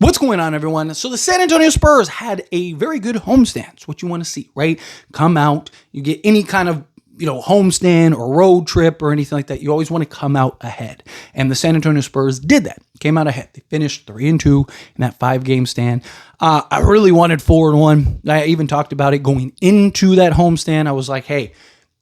What's going on, everyone? So the San Antonio Spurs had a very good homestand. It's what you want to see, right? Come out, you get any kind of homestand or road trip or anything like that. You always want to come out ahead. And the San Antonio Spurs did that. Came out ahead. They finished 3-2 in that 5-game stand. I really wanted 4-1. I even talked about it going into that homestand. I was like, hey,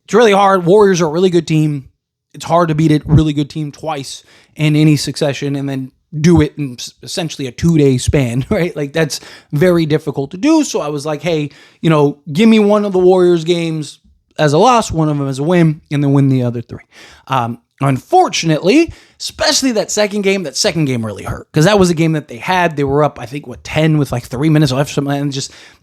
it's really hard. Warriors are a really good team. It's hard to beat a really good team twice in any succession and then do it in essentially a 2-day span, right? Like that's very difficult to do. So I was like, hey, give me one of the Warriors games as a loss, one of them as a win, and then win the other 3. Unfortunately, especially that second game really hurt because that was a game that they had. They were up, I think, 10 with like 3 minutes left. And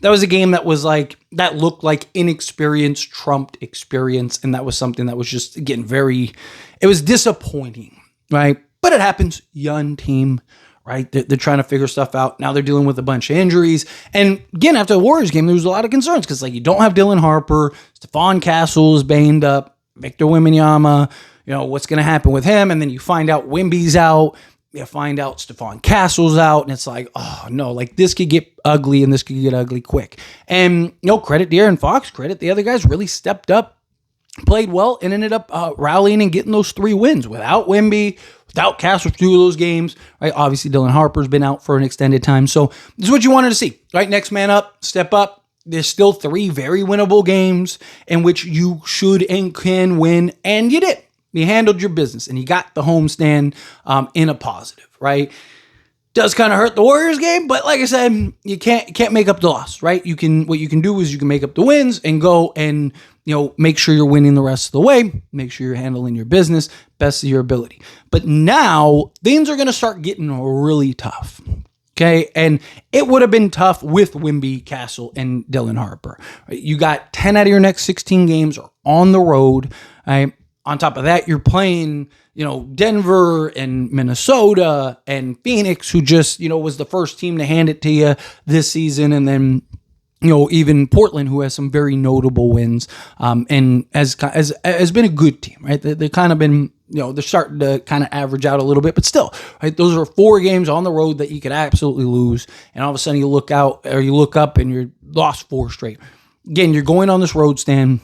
that was a game that was like, that looked like inexperience trumped experience. And that was something that was just, again, it was disappointing, right? But it happens. Young team, right? They're trying to figure stuff out. Now they're dealing with a bunch of injuries. And again, after the Warriors game, there was a lot of concerns because you don't have Dylan Harper. Stephon Castle is banged up. Victor Wembanyama, what's going to happen with him? And then you find out Wemby's out. You find out Stephon Castle's out. And it's like, oh, no, this could get ugly and this could get ugly quick. And credit De'Aaron Fox, credit the other guys really stepped up, played well, and ended up rallying and getting those 3 wins without Wemby, without Castle through those games, right? Obviously, Dylan Harper's been out for an extended time. So this is what you wanted to see, right? Next man up, step up. There's still 3 very winnable games in which you should and can win, and you did. You handled your business, and you got the homestand in a positive, right? Does kind of hurt the Warriors game, but like I said, you can't make up the loss, right? What you can do is you can make up the wins and go and make sure you're winning the rest of the way. Make sure you're handling your business best of your ability. But now things are going to start getting really tough. Okay, and it would have been tough with Wemby, Castle, and Dylan Harper. You got 10 out of your next 16 games are on the road. Right? On top of that, you're playing, Denver and Minnesota and Phoenix, who just, was the first team to hand it to you this season, and then even Portland, who has some very notable wins, and has been a good team, right? They've kind of been, they're starting to kind of average out a little bit, but still, right? Those are 4 games on the road that you could absolutely lose, and all of a sudden you look up and you're lost 4 straight. Again, you're going on this road stand.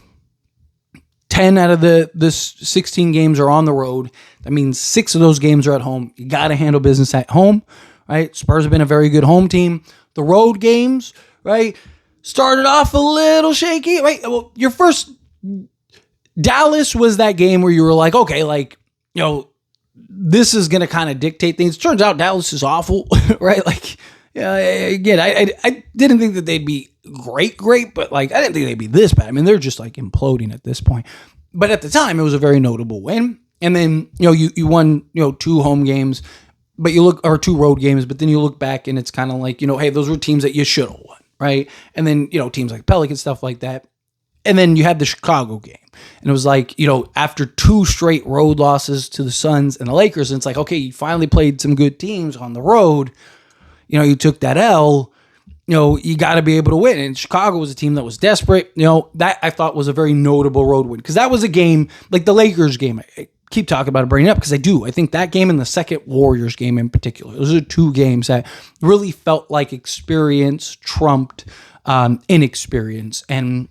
10 out of the 16 games are on the road. That means 6 of those games are at home. You got to handle business at home, right? Spurs have been a very good home team. The road games, right, started off a little shaky, right? Well, your first Dallas was that game where you were like, okay, this is going to kind of dictate things. Turns out Dallas is awful, right? Again, I didn't think that they'd be great, but I didn't think they'd be this bad. I mean, they're just imploding at this point. But at the time, it was a very notable win. And then, you won, 2 home games, but or 2 road games, but then you look back and it's kind of hey, those were teams that you should have won, right? And then, teams like Pelicans, stuff like that. And then you had the Chicago game. And it was after 2 straight road losses to the Suns and the Lakers, and it's okay, you finally played some good teams on the road. You took that L. You got to be able to win. And Chicago was a team that was desperate. That I thought was a very notable road win because that was a game like the Lakers game. I keep talking about it, bringing it up because I do. I think that game and the second Warriors game in particular, those are 2 games that really felt like experience trumped inexperience. And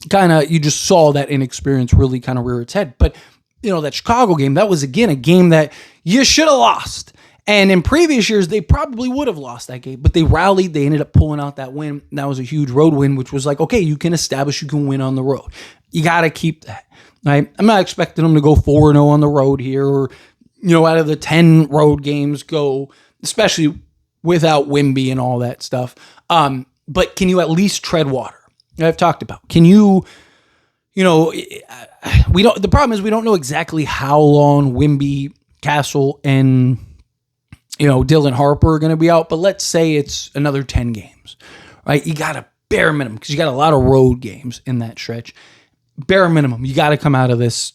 kind of, you just saw that inexperience really kind of rear its head. But, that Chicago game, that was, again, a game that you should have lost. And in previous years, they probably would have lost that game, but they rallied. They ended up pulling out that win. That was a huge road win, which was okay, you can establish you can win on the road. You got to keep that, right? I'm not expecting them to go 4-0 on the road here or, out of the 10 road games go, especially without Wemby and all that stuff. But can you at least tread water? I've talked about. Can you, the problem is we don't know exactly how long Wemby, Castle, and Dylan Harper are going to be out, but let's say it's another 10 games, right? You got a bare minimum because you got a lot of road games in that stretch. Bare minimum, you got to come out of this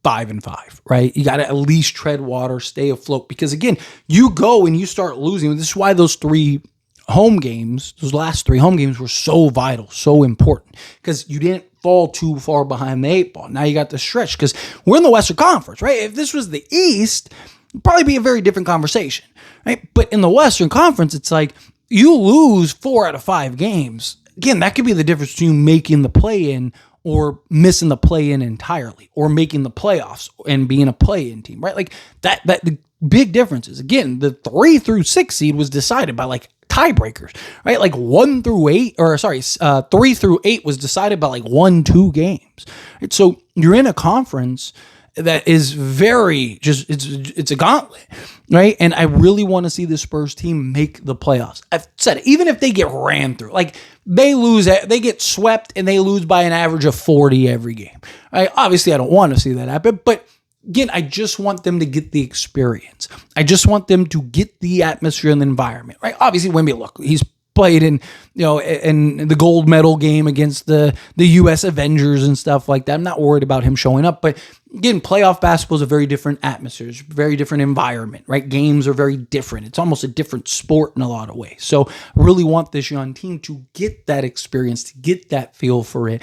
5-5, right? You got to at least tread water, stay afloat because again, you go and you start losing. This is why those 3 home games, those last 3 home games were so vital, so important because you didn't fall too far behind the 8 ball. Now you got the stretch because we're in the Western Conference, right? If this was the East, it'd probably be a very different conversation, right? But in the Western Conference, it's like you lose 4 out of 5 games. Again, that could be the difference between making the play-in or missing the play-in entirely, or making the playoffs and being a play-in team, right? Like that the big differences. Again, the 3 through 6 seed was decided by like tiebreakers, right? Like 3 through 8 was decided by like 1-2 games. Right? So you're in a conference that is very it's a gauntlet, right? And I really want to see the Spurs team make the playoffs. I've said it, even if they get ran through, like they get swept and they lose by an average of 40 every game. Obviously, I don't want to see that happen, but again, I just want them to get the experience. I just want them to get the atmosphere and the environment, right? Obviously, Wemby, look, he's played in the gold medal game against the U.S. Avengers and stuff like that. I'm not worried about him showing up, but again, playoff basketball is a very different atmosphere, it's a very different environment, right? Games are very different. It's almost a different sport in a lot of ways. So I really want this young team to get that experience, to get that feel for it,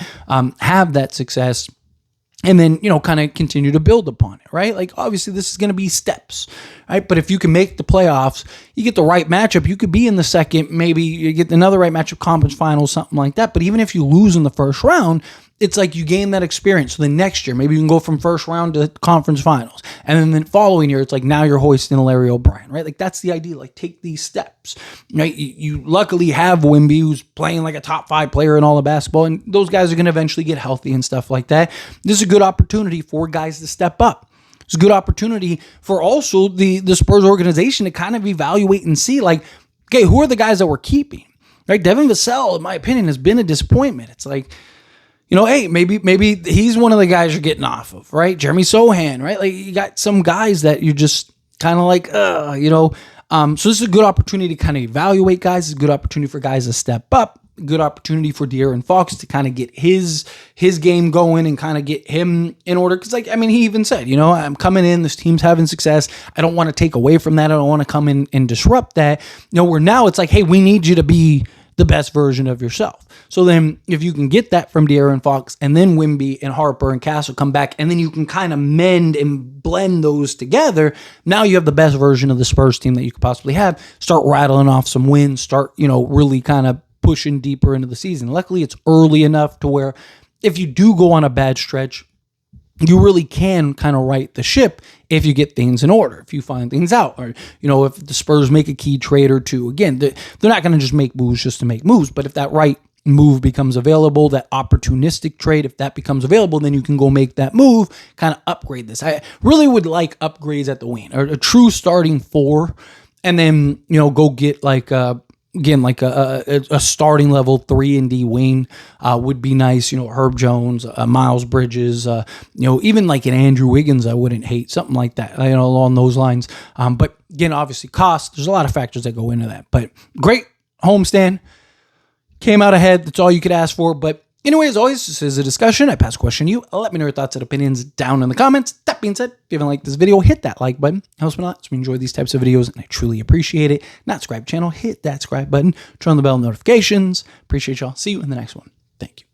have that success, and then, kind of continue to build upon it, right? Like, obviously, this is going to be steps, right? But if you can make the playoffs, you get the right matchup, you could be in the second, maybe you get another right matchup, conference finals, something like that. But even if you lose in the first round, it's like you gain that experience. So the next year, maybe you can go from first round to conference finals. And then the following year, it's like now you're hoisting a Larry O'Brien, right? Like, that's the idea. Like, take these steps, right? You luckily have Wemby, who's playing like a top 5 player in all of basketball, and those guys are going to eventually get healthy and stuff like that. This is a good opportunity for guys to step up. It's a good opportunity for also the Spurs organization to kind of evaluate and see, like, okay, who are the guys that we're keeping, right? Devin Vassell, in my opinion, has been a disappointment. It's like, hey, maybe he's one of the guys you're getting off of, right? Jeremy Sohan, right? Like, you got some guys that you just kind of like, so this is a good opportunity to kind of evaluate guys. It's a good opportunity for guys to step up. A good opportunity for De'Aaron Fox to kind of get his game going and kind of get him in order. Because, he even said, I'm coming in, this team's having success. I don't want to take away from that. I don't want to come in and disrupt that. Where now it's like, hey, we need you to be the best version of yourself. So then if you can get that from De'Aaron Fox, and then Wemby and Harper and Castle come back, and then you can kind of mend and blend those together, now you have the best version of the Spurs team that you could possibly have. Start rattling off some wins, start, really kind of pushing deeper into the season. Luckily, it's early enough to where if you do go on a bad stretch, you really can kind of right the ship if you get things in order, if you find things out, or, if the Spurs make a key trade or two. Again, they're not going to just make moves just to make moves, but if that right move becomes available, that opportunistic trade, if that becomes available, then you can go make that move, kind of upgrade this. I really would like upgrades at the wing, or a true starting 4, and then, go get like a starting level 3-and-D wing would be nice. Herb Jones, Miles Bridges, even like an Andrew Wiggins, I wouldn't hate something like that, along those lines. But again, obviously cost, there's a lot of factors that go into that, but great homestand, came out ahead. That's all you could ask for. But anyway, as always, this is a discussion. I pass a question to you. Let me know your thoughts and opinions down in the comments. That being said, if you haven't liked this video, hit that like button. It helps me a lot. So we enjoy these types of videos, and I truly appreciate it. Not subscribe to the channel, hit that subscribe button. Turn on the bell notifications. Appreciate y'all. See you in the next one. Thank you.